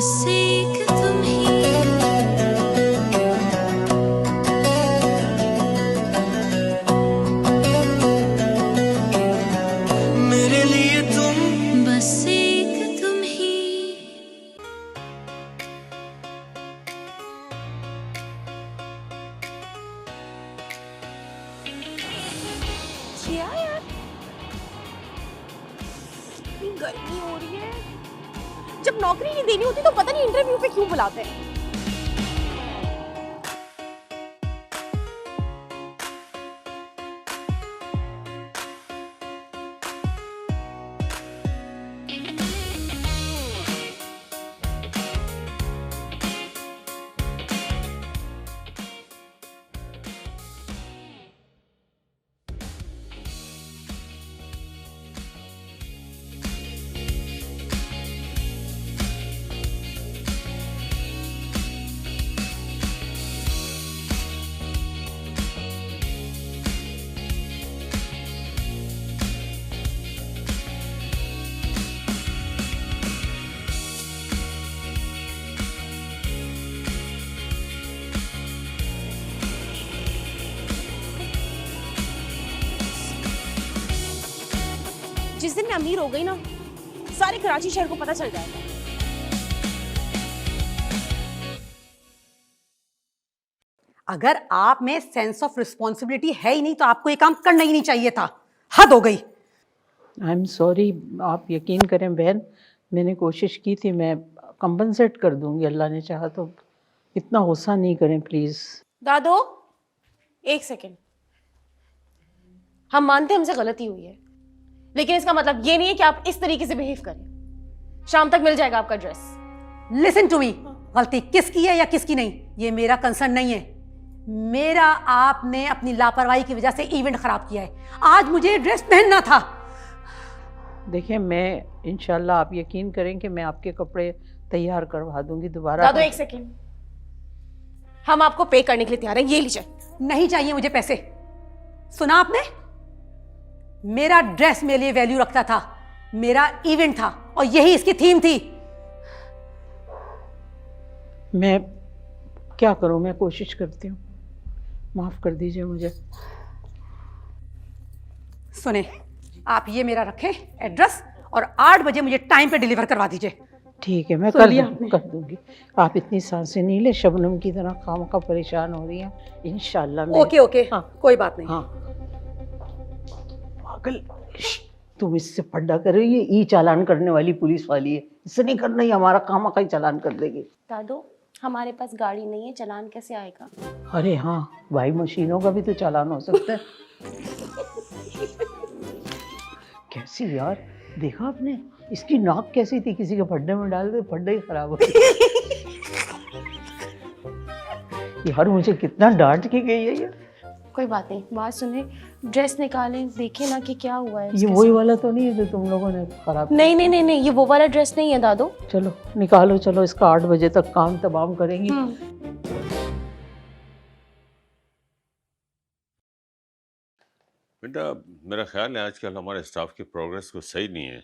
बस एक तुम ही। मेरे लिए तुम बस एक तुम ही। क्या यार, इतनी गर्मी हो रही है। जब नौकरी नहीं देनी होती तो पता नहीं इंटरव्यू पे क्यों बुलाते हैं। जिस दिन मैं अमीर हो गई ना, सारे कराची शहर को पता चल जाएगा। अगर आप में सेंस ऑफ रिस्पॉन्सिबिलिटी है ही नहीं तो आपको ये काम करना ही नहीं चाहिए था। हद हो गई। आई एम सॉरी, आप यकीन करें बहन, मैंने कोशिश की थी, मैं कंपनसेट कर दूंगी अल्लाह ने चाहा तो। इतना गुस्सा नहीं करें प्लीज़। दादो, एक सेकेंड। हम मानते हैं हमसे गलती हुई है, लेकिन इसका मतलब ये नहीं है कि आप इस तरीके से बिहेव करें। शाम तक मिल जाएगा आपका ड्रेस। लिसन टू मी, गलती किसकी है या किसकी नहीं, ये मेरा कंसर्न नहीं है। मेरा आपने अपनी लापरवाही की वजह से इवेंट खराब किया है। आज मुझे ड्रेस पहनना था। देखिए, मैं इंशाल्लाह, आप यकीन करें कि मैं आपके कपड़े तैयार करवा दूंगी दोबारा। दादो, एक सेकेंड। हम आपको पे करने के लिए तैयार हैं, ये लीजिए। नहीं चाहिए मुझे पैसे। सुना आपने? मेरा ड्रेस मेरे लिए वैल्यू रखता था, मेरा इवेंट था और यही इसकी थीम थी। मैं क्या करूं, मैं कोशिश करती हूँ, माफ़ कर दीजिए मुझे। सुने, आप ये मेरा रखें एड्रेस और 8 बजे मुझे टाइम पे डिलीवर करवा दीजिए। ठीक है, मैं सुन लिया आपने? कर दूंगी। आप इतनी सांसें नहीं ले, शबनम की तरह खामखा परेशान हो रही हैं। इंशाल्लाह मैं। ओके ओके, हाँ, कोई बात नहीं। हाँ। पागल, तुम इससे पड्डा कर रही है, ई चालान करने वाली पुलिस वाली है। इससे नहीं करना, ही हमारा खामखा ही चालान कर देगी। दादो, हमारे पास गाड़ी नहीं है, चालान कैसे आएगा? अरे हाँ, भाई मशीनों का भी तो चालान हो सकता है। कैसी यार, देखा आपने इसकी नाक कैसी थी, किसी के फड्डे में डाल दे फड्डे ही खराब हो यार मुझे कितना डांट के गई है यार। कोई बात नहीं, बात सुने, ड्रेस निकालें, देखें ना कि क्या हुआ है ये इसके वही साथ। वाला तो नहीं है जो तुम लोगों ने खराब? नहीं नहीं नहीं नहीं, ये वो वाला ड्रेस नहीं है दादो। चलो निकालो, चलो इसका 8 बजे तक काम तमाम करेंगी। बेटा, मेरा ख्याल है आजकल हमारे स्टाफ की प्रोग्रेस कुछ सही नहीं है।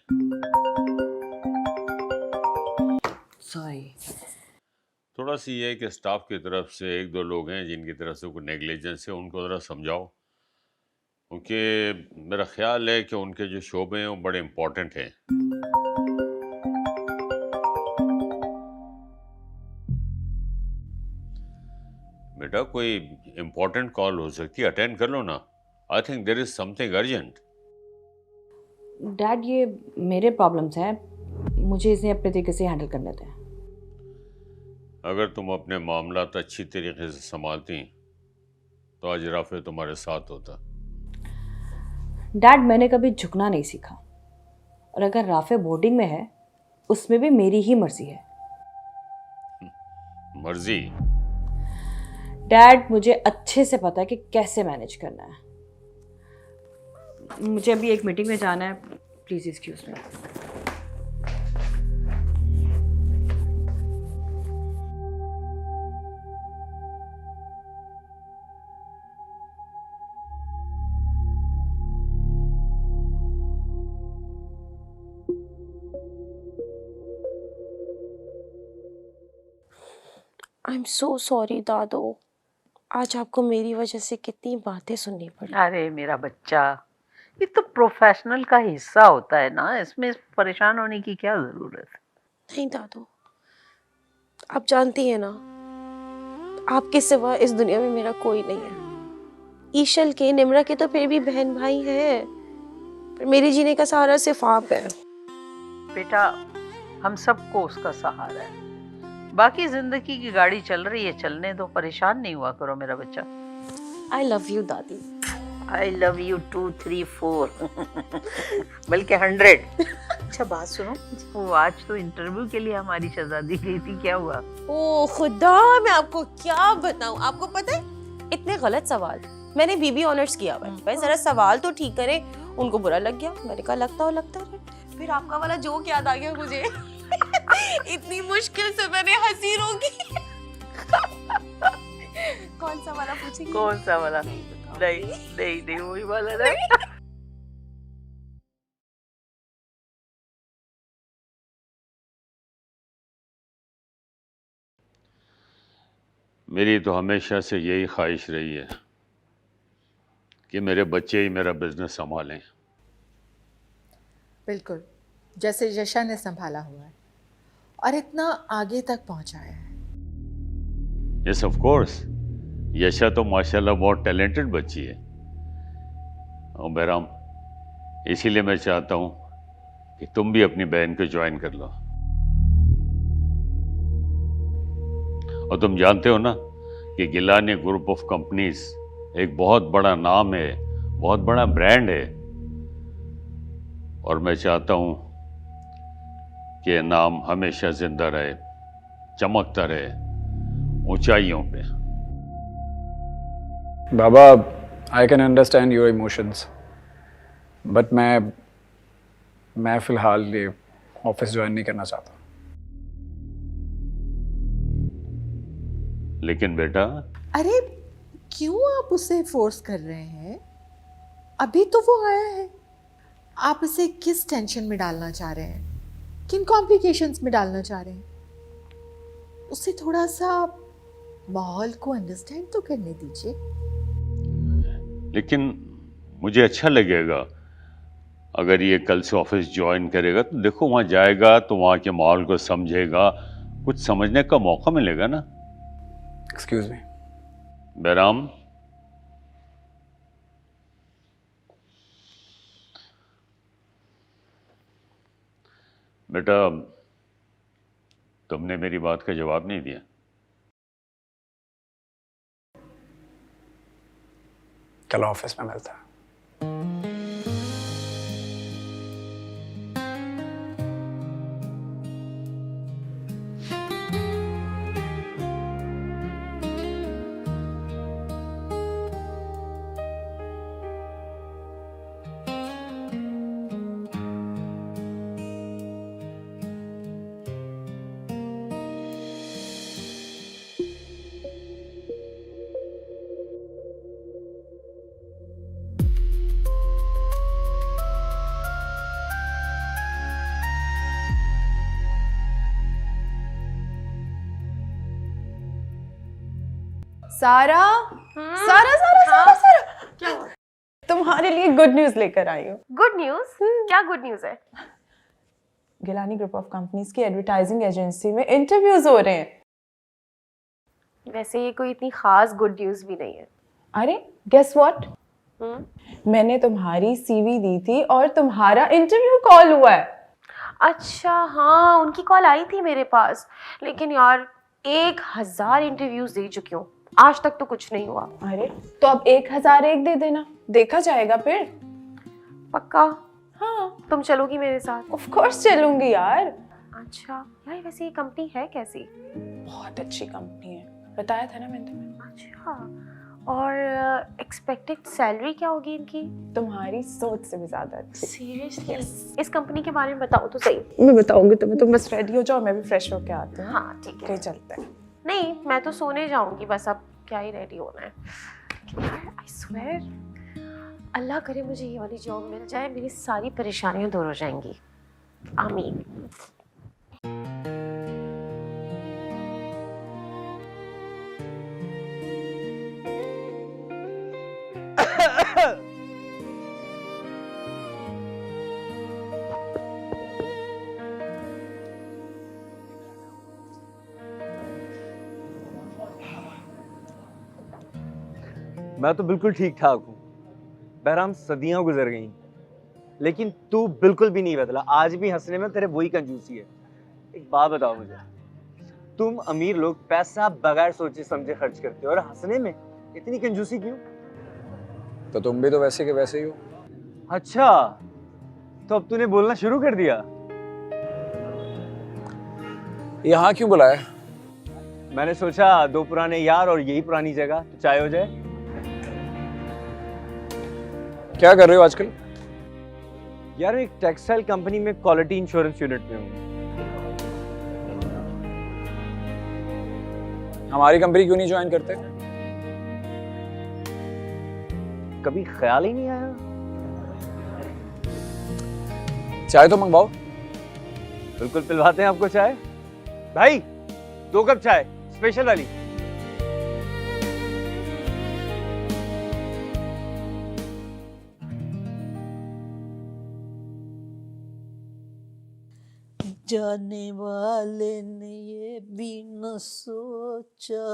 सॉरी। थोड़ा सी ये है कि स्टाफ की तरफ से एक दो लोग हैं जिनकी तरफ से कोई नेग्लिजेंस है, उनको ज़रा समझाओ, क्योंकि मेरा ख्याल है कि उनके जो शोबे हैं वो बड़े इम्पोर्टेंट हैं। बेटा, कोई इम्पोर्टेंट कॉल हो सकती है, अटेंड कर लो ना। I think there is something urgent. Dad, ये मेरे प्रॉब्लम्स हैं, मुझे इसे अपने तरीके से हैंडल करने दें। अगर तुम अपने मामलात अच्छी तरीके से संभालती तो आज राफे तुम्हारे साथ होता। डैड, मैंने कभी झुकना नहीं सीखा, और अगर राफे बोर्डिंग में है उसमें भी मेरी ही मर्जी है। मर्जी? डैड, मुझे अच्छे से पता है कि कैसे मैनेज करना है। मुझे अभी एक मीटिंग में जाना है, please excuse me. I am so sorry दादू, आज आपको मेरी वजह से कितनी बातें सुननी पड़ी। अरे मेरा बच्चा, ये तो प्रोफेशनल का हिस्सा होता है ना, इसमें परेशान होने की क्या जरूरत है। नहीं दादू, आप जानती हैं ना, आपके सिवा इस दुनिया में मेरा कोई नहीं है। ईशल के, निम्रा के तो फिर भी बहन भाई हैं, पर मेरे जीने का सहारा सिर्फ आप है। बेटा, हम सबको उसका सहारा है, बाकी जिंदगी की गाड़ी चल रही है, चलने दो, परेशान नहीं हुआ करो मेरा बच्चा। आई लव यू दादी। आई लव यू 2 3 4 बल्कि 100। अच्छा बात सुनो, वो आज तो इंटरव्यू के लिए हमारी शहजादी गई थी, क्या हुआ? ओ खुदा, मैं आपको क्या बताऊं। आपको पता है, इतने गलत सवाल। मैंने बीबी ऑनर्स किया हुआ है, भाई जरा सवाल तो ठीक करें। उनको बुरा लग गया। मैंने कहा लगता हो लगता है। फिर आपका वाला जोक याद आ गया मुझे। इतनी मुश्किल से मैंने हंसी रोकी। कौन सा वाला पूछेंगे? कौन सा वाला? नहीं नहीं नहीं, वही वाला ना। मेरी तो हमेशा से यही ख्वाहिश रही है कि मेरे बच्चे ही मेरा बिजनेस संभालें। बिल्कुल, जैसे यशा ने संभाला हुआ है और इतना आगे तक पहुंचाया है। यस ऑफ कोर्स, यशा तो माशाल्लाह बहुत टैलेंटेड बच्ची है। और बैराम, इसीलिए मैं चाहता हूँ कि तुम भी अपनी बहन को ज्वाइन कर लो। और तुम जानते हो ना कि गिलानी ग्रुप ऑफ कंपनीज एक बहुत बड़ा नाम है, बहुत बड़ा ब्रांड है। और मैं चाहता हूँ कि ये नाम हमेशा जिंदा रहे, चमकता रहे ऊंचाइयों पे। बाबा, I can understand your emotions, but मैं फ़िलहाल ये ऑफिस ज्वाइन नहीं करना चाहता। लेकिन बेटा, अरे क्यों आप उसे फोर्स कर रहे हैं? अभी तो वो आया है। आप उसे किस टेंशन में डालना चाह रहे हैं? किन कॉम्प्लिकेशंस में डालना चाह रहे हैं? उसे थोड़ा सा माहौल को अंडरस्टैंड तो करने दीजिए। लेकिन मुझे अच्छा लगेगा अगर ये कल से ऑफिस ज्वाइन करेगा। तो देखो, वहाँ जाएगा तो वहाँ के माहौल को समझेगा, कुछ समझने का मौका मिलेगा ना। Excuse me. बैराम, बेटा, तुमने मेरी बात का जवाब नहीं दिया। चलो ऑफिस में मिलता है। सारा सारा सारा सारा सारा, क्या हुआ? तुम्हारे लिए गुड न्यूज लेकर आई हूँ। Good news? क्या गुड न्यूज है? गिलानी ग्रुप ऑफ कंपनीज की एडवर्टाइजिंग एजेंसी में इंटरव्यूज हो रहे हैं। वैसे ये कोई इतनी खास गुड न्यूज भी नहीं है। अरे गेस व्हाट, मैंने तुम्हारी सीवी दी थी और तुम्हारा इंटरव्यू कॉल हुआ है। अच्छा हाँ, उनकी कॉल आई थी मेरे पास, लेकिन यार 1000 इंटरव्यूज दे चुकी हूँ, आज तक तो कुछ नहीं हुआ। अरे तो अब 1001 दे देना, देखा जाएगा फिर। पक्का? हाँ, तुम चलोगी मेरे साथ? ऑफ कोर्स चलूंगी यार। अच्छा यार, वैसे ये कंपनी है कैसी? बहुत अच्छी कंपनी है, बताया था ना मैंने तुम्हें। अच्छा, और एक्सपेक्टेड सैलरी क्या होगी इनकी? तुम्हारी सोच से भी ज्यादा अच्छी। सीरियसली? इस कंपनी के बारे में बताओ तो सही। मैं बताऊंगी तुम्हें, तुम बस रेडी हो जाओ, मैं भी फ्रेश होके आती हूँ। हाँ ठीक है, कहीं चलते हैं। नहीं मैं तो सोने जाऊंगी बस, अब क्या ही रेडी होना है। आई स्वेयर, अल्लाह करे मुझे ये वाली जॉब मिल जाए, मेरी सारी परेशानियां दूर हो जाएंगी। आमीन। मैं तो बिल्कुल ठीक ठाक हूँ। बहरहाल सदियां गुजर गई, लेकिन तू बिल्कुल भी नहीं बदला। आज भी हंसने में तेरे वही कंजूसी है। एक बात बताओ मुझे, तुम अमीर लोग पैसा बगैर सोचे समझे खर्च करते हो और हंसने में इतनी कंजूसी क्यों? तो तुम भी तो वैसे के वैसे ही हो। अच्छा, तो अब तूने बोलना शुरू कर दिया। यहाँ क्यों बुलाया? मैंने सोचा दो पुराने यार और यही पुरानी जगह, तो चाय हो जाए। क्या कर रहे हो आजकल? यार एक टेक्सटाइल कंपनी में क्वालिटी इंश्योरेंस यूनिट में हूँ। हमारी कंपनी क्यों नहीं ज्वाइन करते? कभी ख्याल ही नहीं आया। चाय तो मंगवाओ। बिल्कुल पिलवाते हैं आपको चाय। भाई 2 कप चाय स्पेशल वाली। जाने वाले ने ये भी न सोचा।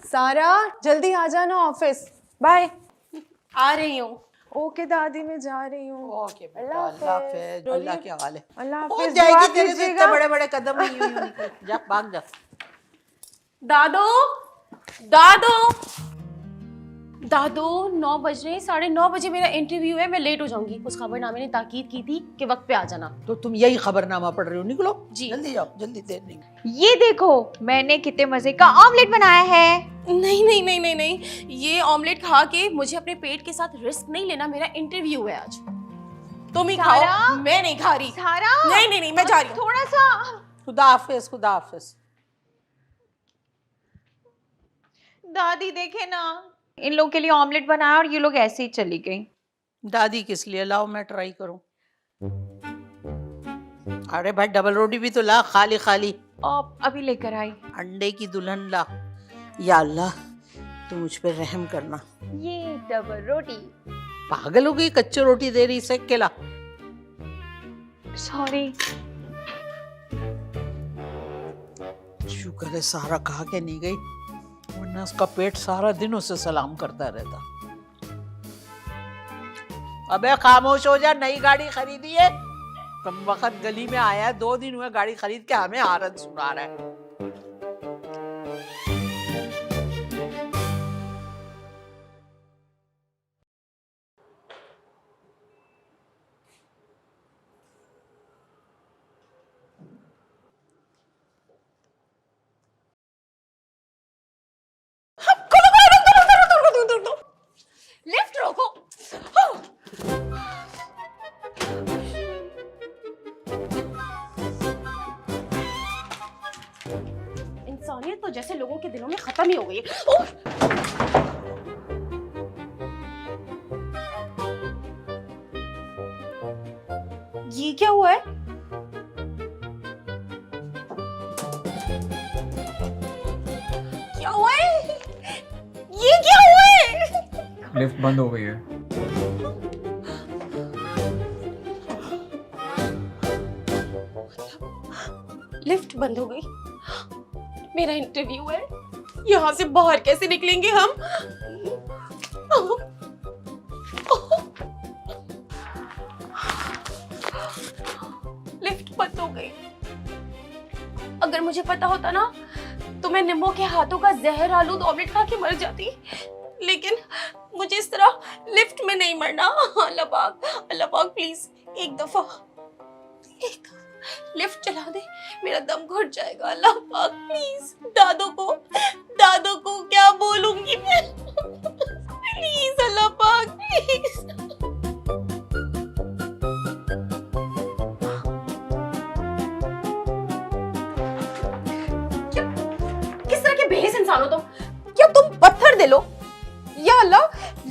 सारा जल्दी आ जाना ऑफिस। बाय। आ रही हूँ। ओके दादी, मैं जा रही हूँ। ओके बेटा, अल्लाह हाफिज। अल्लाह के हवाले। अल्लाह हो हाफिज। जाएगी दुआ तेरे से कीजिएगा। इतने बड़े बड़े कदम ही यूं निकल जा, भाग जा। दादू, दादू, दादू 9 बज रहे हैं, 9:30 बजे मेरा इंटरव्यू है, मैं लेट हो जाऊंगी। उस खबरनामे ने ताकीद की थी कि वक्त पे आ जाना। तो तुम यही खबरनामा पढ़ रही हो, निकलो जी। जल्दी जाओ, जल्दी, देर नहीं। ये देखो मैंने कितने मजे का ऑमलेट बनाया है। नहीं नहीं नहीं नहीं नहीं, ये ऑमलेट खा के मुझे अपने पेट के साथ रिस्क नहीं लेना। मेरा इंटरव्यू है आज। तुम ही खाओ, सारा? मैं नहीं खा रही। सारा नहीं नहीं नहीं, मैं जा रही हूँ। थोड़ा सा। खुदा हाफिज, खुदा हाफिज। दादी देखे ना, इन लोगों के लिए ऑमलेट बनाया और ये लोग ऐसे ही चली गई। दादी किस लिए? लाओ मैं ट्राई करूं। अरे भाई डबल रोटी भी तो ला, खाली खाली। अभी लेकर आई। अंडे की दुल्हन ला। या अल्लाह, तू मुझ पे रहम करना। ये डबल रोटी। पागल हो गई, कच्ची रोटी दे रही, सेक के ला। सॉरी। शुक्र है सारा कहा के नहीं गई, वरना उसका पेट सारा दिन उसे सलाम करता रहता। अबे खामोश हो जा, नई गाड़ी खरीदी है, कम वक्त गली में आया है, 2 दिन हुए गाड़ी खरीद के हमें हारत सुना रहा है। लिफ्ट रोको। इंसानियत तो जैसे लोगों के दिलों में खत्म ही हो गई है। ये क्या हुआ है? क्या हुआ है? ये क्या हुआ है? लिफ्ट बंद हो गई है। लिफ्ट बंद हो गई। मेरा इंटरव्यू है, यहाँ से बाहर कैसे निकलेंगे हम? लिफ्ट बंद हो गई। अगर मुझे पता होता ना तो मैं निम्बो के हाथों का जहर आलूद ऑमलेट खा के मर जाती, लेकिन मुझे इस तरह लिफ्ट में नहीं मरना। अल्लाह पाक प्लीज एक दफा लिफ्ट चला दे, मेरा दम घुट जाएगा। अल्लाह पाक प्लीज। दादो को क्या बोलूंगी मैं? प्लीज अल्लाह पाक प्लीज। किस तरह के बेहिस इंसान हो तुम? क्या तुम पत्थर दे लो? या अल्लाह,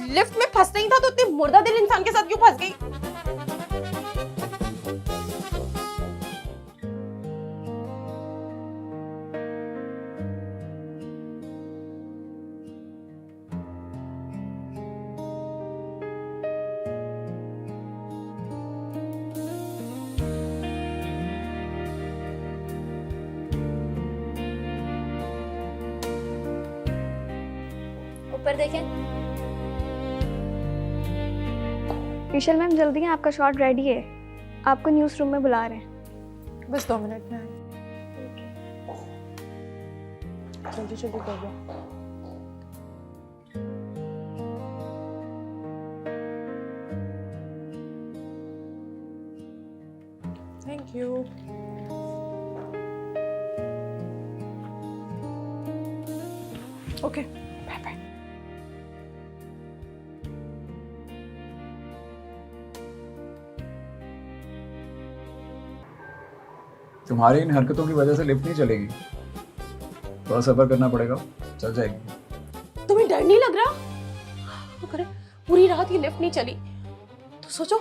लिफ्ट में फंस नहीं था तो इतने मुर्दा दिल इंसान के साथ क्यों फंस गई? ऊपर देखें। विशाल मैम जल्दी हैं, आपका शॉट रेडी है, आपको न्यूज़ रूम में बुला रहे हैं। बस 2 मिनट में आए। जल्दी जल्दी कर दो। Thank you. Okay bye bye. तुम्हारी इन हरकतों की वजह से लिफ्ट नहीं चलेगी, थोड़ा सफर करना पड़ेगा, चल जाएगी। तुम्हें डर नहीं लग रहा? अगर पूरी रात ये लिफ्ट नहीं चली तो सोचो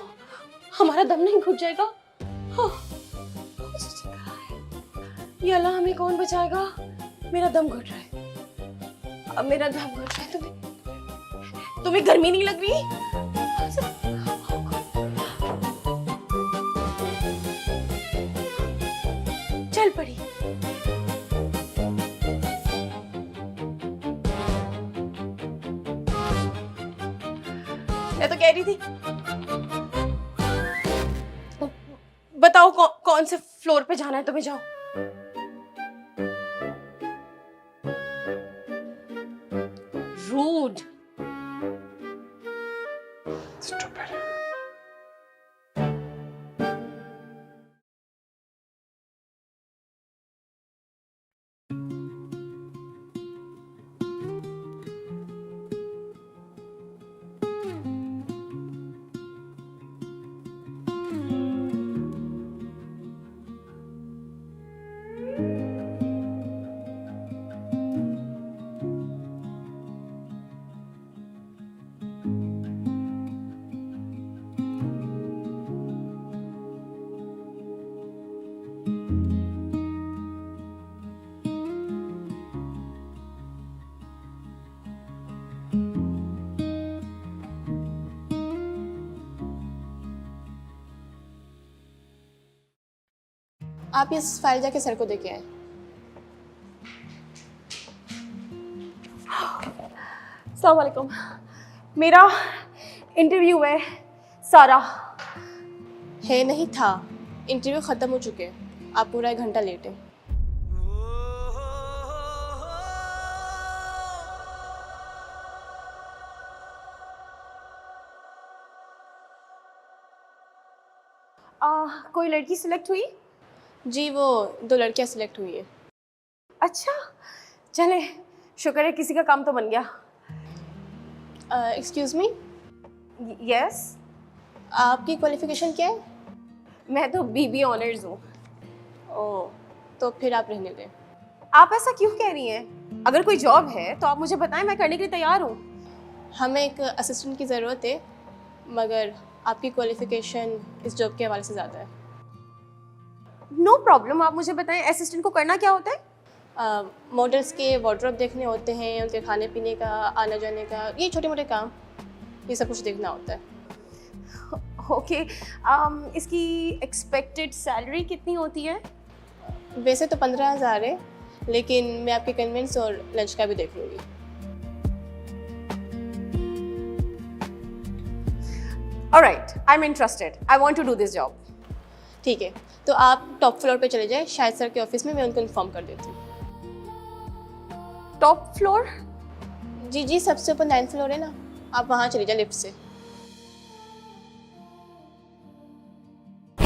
हमारा दम नहीं घुट जाएगा। हाँ, ये अल्लाह हमें कौन बचाएगा? मेरा दम घुट रहा है, अब मेरा दम घुट रहा है। तुम्हें गर्मी नहीं लग रही? चल पड़ी। मैं तो कह रही थी, बताओ कौन से फ्लोर पे जाना है तुम्हें, जाओ। रूड। आप इस फाइल जाके सर को दे के आए। अस्सलाम वालेकुम, मेरा इंटरव्यू है सारा। है नहीं था, इंटरव्यू ख़त्म हो चुके हैं, आप पूरा 1 घंटा लेट हैं। कोई लड़की सिलेक्ट हुई? जी वो 2 लड़कियां सिलेक्ट हुई है। अच्छा चले, शुक्र है किसी का काम तो बन गया। एक्सक्यूज़ मी, यस, आपकी क्वालिफिकेशन क्या है? मैं तो बीबी ऑनर्स हूँ। ओह, तो फिर आप रहने दें। आप ऐसा क्यों कह रही हैं? अगर कोई जॉब है तो आप मुझे बताएं, मैं करने के लिए तैयार हूँ। हमें एक असिस्टेंट की ज़रूरत है, मगर आपकी क्वालिफिकेशन इस जॉब के हवाले से ज़्यादा है। नो प्रॉब्लम, आप मुझे बताएं असिस्टेंट को करना क्या होता है? मॉडल्स के वार्डरोब देखने होते हैं, उनके खाने पीने का, आने जाने का, ये छोटे मोटे काम, ये सब कुछ देखना होता है। ओके, इसकी एक्सपेक्टेड सैलरी कितनी होती है? वैसे तो 15,000 है, लेकिन मैं आपके कन्वेंस और लंच का भी देख लूँगी। Alright, I am interested, I want to do this job. ठीक है, तो आप टॉप फ्लोर पे चले जाएं, शायद सर के ऑफिस में, मैं उनको इन्फॉर्म कर देती हूँ। Top floor? जी जी, सबसे ऊपर 9th फ्लोर है ना, आप वहाँ चले जाए लिफ्ट से।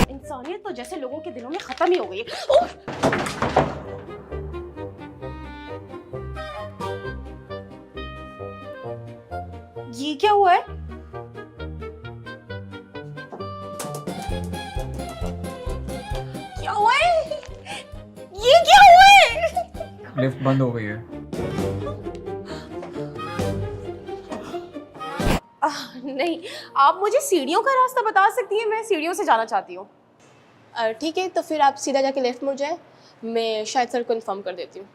इंसानियत तो जैसे लोगों के दिलों में खत्म ही हो गई है। ये क्या हुआ है? क्या हुआ है? ये क्या हुआ है? लिफ्ट बंद हो गई है। नहीं, आप मुझे सीढ़ियों का रास्ता बता सकती हैं, मैं सीढ़ियों से जाना चाहती हूँ। ठीक है, तो फिर आप सीधा जाके लेफ्ट मुड़ जाएं, मैं शायद सर को इन्फॉर्म कर देती हूँ।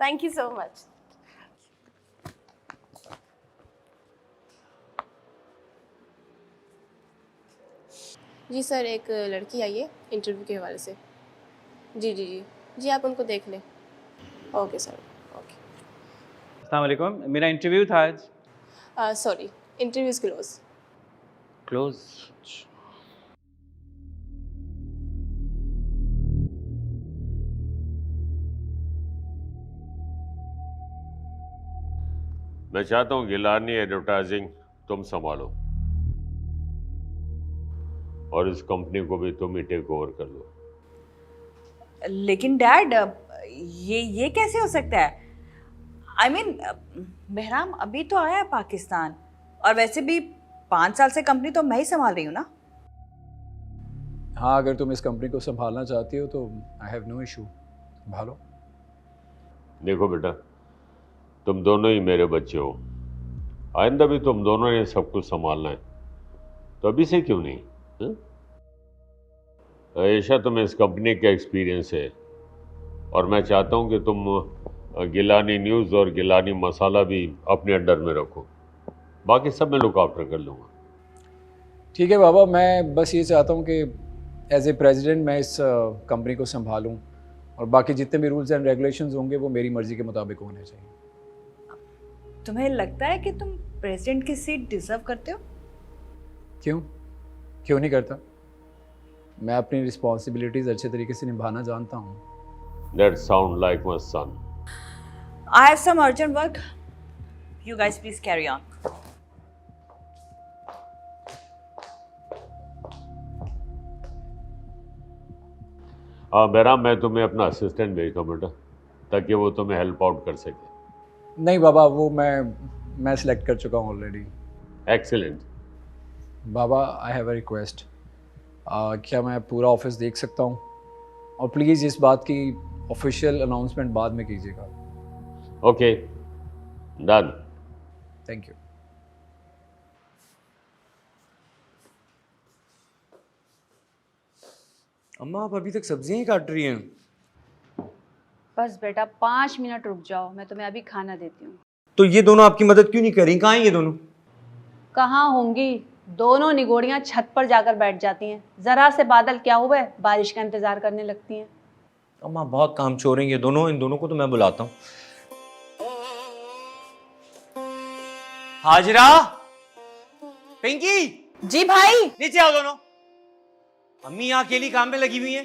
Thank you so much. जी सर, एक लड़की आई है इंटरव्यू के हवाले से। जी जी जी जी, आप उनको देख लें। Okay sir, okay. अस्सलाम वालेकुम, मेरा इंटरव्यू था आज। Sorry, interview is close. Close. मैं चाहता हूँ गिलानी एडवर्टाइजिंग तुम संभालो और इस कंपनी को भी तुम ही टेक ओवर कर लो। लेकिन डैड, ये कैसे हो सकता है? आई मीन बहराम अभी तो आया है पाकिस्तान, और वैसे भी 5 साल से कंपनी तो मैं ही संभाल रही हूँ ना। हाँ, अगर तुम इस कंपनी को संभालना चाहती हो तो आई हैव नो इशू, संभालो। देखो बेटा, तुम दोनों ही मेरे बच्चे हो, आइंदा भी तुम दोनों ने सब कुछ संभालना है, तो अभी से क्यों नहीं? हाँ? ऐशा, तुम्हें इस कंपनी का एक्सपीरियंस है और मैं चाहता हूँ कि तुम गिलानी न्यूज़ और गिलानी मसाला भी अपने अंडर में रखो, बाकी सब मैं लुक आफ्टर कर लूँगा। ठीक है बाबा, मैं बस ये चाहता हूँ कि एज ए प्रेसिडेंट मैं इस कंपनी को संभालूँ और बाकी जितने भी रूल्स एंड रेगुलेशंस होंगे वो मेरी मर्ज़ी के मुताबिक होने चाहिए। तुम्हें लगता है कि तुम प्रेसिडेंट की सीट डिजर्व करते हो? क्यों नहीं करता? मैं अपनी रिस्पॉन्सिबिलिटीज़ अच्छे तरीके से निभाना जानता हूँ। That sound like my son. I have some urgent work. You guys please carry on. Bahram, मैं तुम्हें अपना असिस्टेंट भेजता हूँ बेटा, ताकि वो तुम्हें हेल्प आउट कर सके। नहीं बाबा, वो मैं सिलेक्ट कर चुका हूँ already. Excellent. Baba, I have a request. क्या मैं पूरा ऑफिस देख सकता हूँ? और प्लीज़ इस बात की ऑफिशियल अनाउंसमेंट बाद में कीजिएगा। Okay, done. Thank you. अम्मा, आप अभी तक सब्जियां ही काट रही हैं? बस बेटा 5 मिनट रुक जाओ, मैं तुम्हें अभी खाना देती हूँ। तो ये दोनों आपकी मदद क्यों नहीं कर रही? कहाँ हैं ये दोनों? कहाँ होंगी, दोनों निगोड़ियाँ छत पर जाकर बैठ जाती हैं। जरा से बादल क्या हुआ है, बारिश का इंतजार करने लगती हैं। अम्मा, बहुत काम चोर हैं ये दोनों, इन दोनों को तो मैं बुलाता हूँ। हाजरा, पिंकी। जी भाई। नीचे आओ दोनों। अम्मी यहाँ अकेली काम में लगी हुई हैं।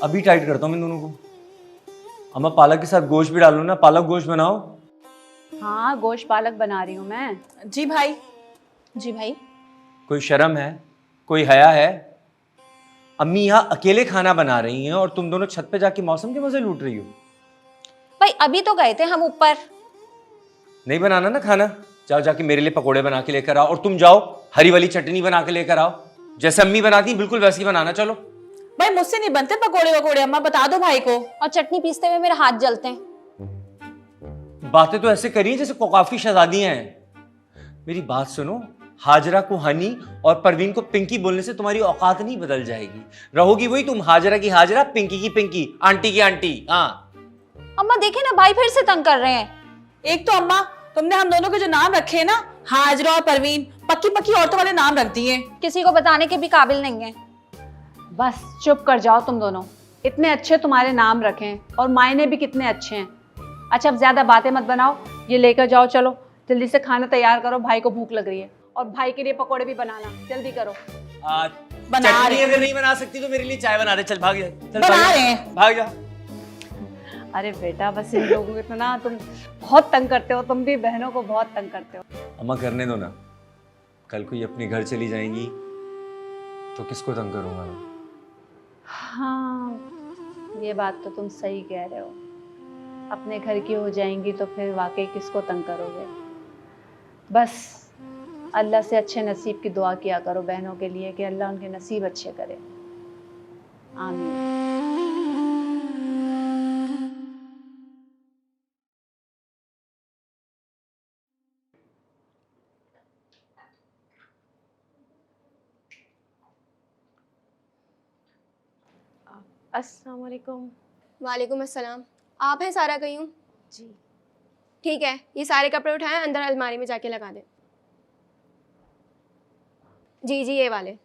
अभी टाइट करता हूँ इन दोनों को। अम्मा, पालक के साथ गोश्त भी डाल लो ना, पालक गोश्त बनाओ। हाँ, गोश्त पालक बना रही हूँ मैं। जी भाई। जी भाई। कोई शर्म है, कोई हया है? अम्मी यहाँ अकेले खाना बना रही हैं और तुम दोनों छत पे जाके मौसम के मजे लूट रही हो। भाई अभी तो गए थे हम ऊपर। नहीं बनाना ना खाना? जाओ जाके मेरे लिए पकोड़े बना के लेकर आओ, और तुम जाओ हरी वाली चटनी बना के लेकर आओ, जैसे अम्मी बनाती बिल्कुल वैसे ही बनाना। चलो। भाई मुझसे नहीं बनते पकोड़े वकोड़े, अम्मा बता दो भाई को। और चटनी पीसते हुए मेरे हाथ जलते हैं। बातें तो ऐसे करिए जैसे काफी शहजादियां हैं। मेरी बात सुनो, हाजरा को हनी और परवीन को पिंकी बोलने से तुम्हारी औकात नहीं बदल जाएगी। रहोगी वही तुम, हाजरा की हाजरा, पिंकी की पिंकी, आंटी की आंटी। हाँ अम्मा देखे ना, भाई फिर से तंग कर रहे हैं। एक तो अम्मा तुमने हम दोनों के जो नाम रखे हैं ना, हाजरा और परवीन, पक्की पक्की औरतों वाले नाम रख दिए। किसी को बताने के भी काबिल नहीं है। बस चुप कर जाओ तुम दोनों, इतने अच्छे तुम्हारे नाम रखे हैं और मायने भी कितने अच्छे हैं। अच्छा अब ज्यादा बातें मत बनाओ, ये लेकर जाओ, चलो जल्दी से खाना तैयार करो, भाई को भूख लग रही है। और भाई के लिए पकोड़े भी बनाना, जल्दी करो। चटनी अगर नहीं बना सकती तो मेरे लिए चाय बना दे। चल भाग जा, चल बना रहे हैं। भाग जा। अरे बेटा बस इन लोगों को ना तुम बहुत तंग करते हो, तुम भी बहनों को बहुत तंग करते हो। अम्मा करने दो ना, कल को ये अपने घर चली जाएंगी तो किसको तंग करूंगा मैं? हाँ ये बात तो तुम सही कह रहे हो, अपने घर की हो जाएंगी तो फिर वाकई किसको तंग करोगे। बस अल्लाह से अच्छे नसीब की दुआ किया करो बहनों के लिए कि अल्लाह उनके नसीब अच्छे करे। आमीन। अस्सलाम वालेकुम। वालेकुम अस्सलाम। आप हैं सारा कयूम? जी ठीक है, ये सारे कपड़े उठाएं, अंदर अलमारी में जाके लगा दें। जी जी ये वाले।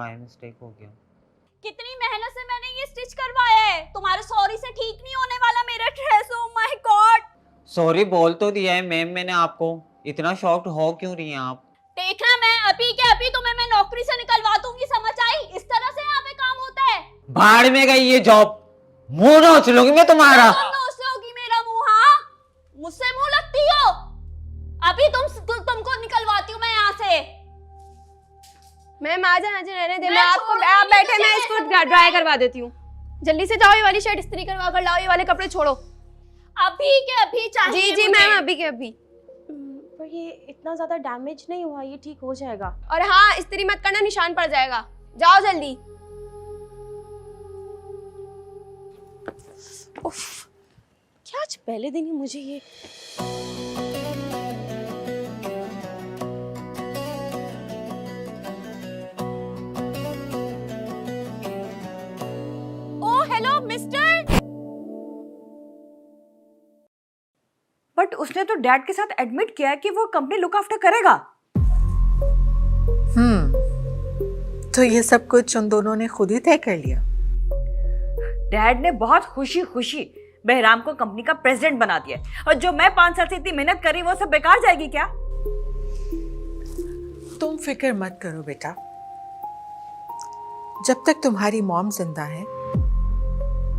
बाय मिस्टेक हो गया। कितनी मेहनत से मैंने ये स्टिच करवाया है, तुम्हारे सॉरी से ठीक नहीं होने वाला मेरा dress. Oh my God. Sorry बोल तो दिया है मैम मैंने आपको, इतना शॉक्ड हो क्यों रही हैं आप? देखना मैं अभी के अभी तुम्हें मैं नौकरी से निकलवा दूंगी, समझ आई? इस तरह से यहाँ पे काम होता है। भाड़ में गई ये जॉब, मुंह नोच लूंगी मैं तुम्हारा। नोच लोगी मेरा मुंह? हाँ, मुझसे मुंह लगती हो। अभी तुमको निकलवाती हूँ मैं यहाँ से। मैम आ जाना रहने दे, मैं आपको आप बैठे, मैं इसको ड्राई करवा देती हूँ। जल्दी से जाओ, ये वाली शर्ट इस्त्री करवा कर लाओ, ये वाले कपड़े छोड़ो। अभी के अभी चाहिए। जी जी मैम, अभी के अभी। पर ये इतना ज्यादा डैमेज नहीं हुआ, ये ठीक हो जाएगा। और हाँ, इस्त्री मत करना, निशान पड़ जाएगा। जाओ जल्दी। उफ, क्या आज पहले दिन ही मुझे ये हेलो मिस्टर। बट उसने तो डैड के साथ एडमिट किया है कि वो कंपनी लुक आफ्टर करेगा। तो ये सब कुछ उन दोनों ने खुद ही तय कर लिया। डैड ने बहुत खुशी खुशी बहराम को कंपनी का प्रेसिडेंट बना दिया, और जो मैं 5 साल से इतनी मेहनत कर रही वो सब बेकार जाएगी क्या? तुम फिक्र मत करो बेटा, जब तक तुम्हारी मॉम जिंदा है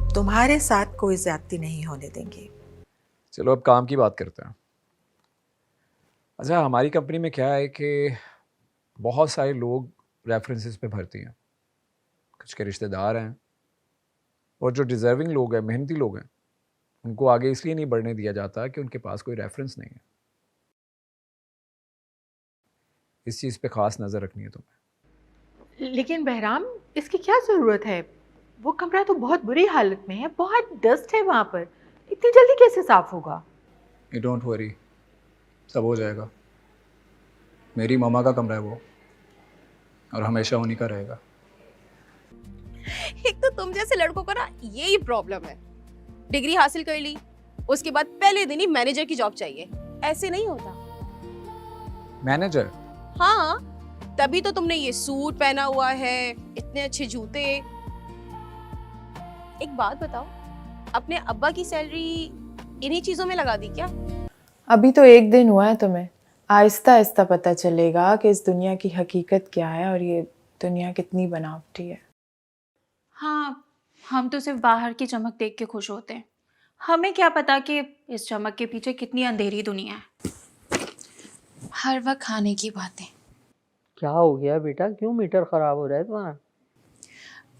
तुम्हारे साथ कोई ज्यादती नहीं होने देंगे। चलो अब काम की बात करते हैं। अच्छा, हमारी कंपनी में क्या है कि बहुत सारे लोग रेफरेंसेस पे भरती हैं, कुछ के रिश्तेदार हैं, और जो डिज़र्विंग लोग हैं, मेहनती लोग हैं, उनको आगे इसलिए नहीं बढ़ने दिया जाता कि उनके पास कोई रेफरेंस नहीं है। इस चीज़ पे ख़ास नज़र रखनी है तुम्हें। लेकिन बहराम, इसकी क्या जरूरत है? वो कमरा तो बहुत बुरी हालत में है, बहुत डस्ट है वहाँ पर, इतनी जल्दी कैसे साफ होगा? यू डोंट वरी, सब हो जाएगा। मेरी मामा का कमरा है वो, और हमेशा उन्हीं का रहेगा। एक तो तुम जैसे लड़कों को ना यही प्रॉब्लम है, डिग्री हासिल कर ली, उसके बाद पहले दिन ही मैनेजर की जॉब चाहिए। ऐसे नहीं होता। मैनेजर? हाँ, तभी तो तुमने ये सूट पहना हुआ है, इतने अच्छे जूते। एक बात बताओ, अपने अब्बा की सैलरी इन्हीं चीजों में लगा दी क्या? अभी तो एक दिन हुआ है तुम्हें, आहिस्ता आहिस्ता पता चलेगा कि इस दुनिया की हकीकत क्या है और ये दुनिया कितनी बनावटी है। हाँ, हम तो सिर्फ बाहर की चमक देख के खुश होते हैं, हमें क्या पता कि इस चमक के पीछे कितनी अंधेरी दुनिया है। हर वक्त खाने की बातें। क्या हो गया बेटा, क्यों मीटर खराब हो रहा है तुम्हारा?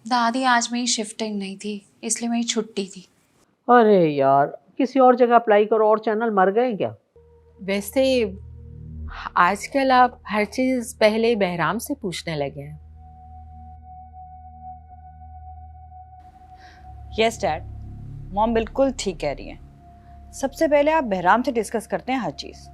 दादी, आज मेरी शिफ्टिंग नहीं थी, इसलिए मेरी छुट्टी थी। अरे यार, किसी और जगह अप्लाई करो, और चैनल मर गए क्या? वैसे आजकल आप हर चीज पहले बहराम से पूछने लगे हैं। यस डैड, मॉम बिल्कुल ठीक कह रही हैं। सबसे पहले आप बहराम से डिस्कस करते हैं हर चीज़।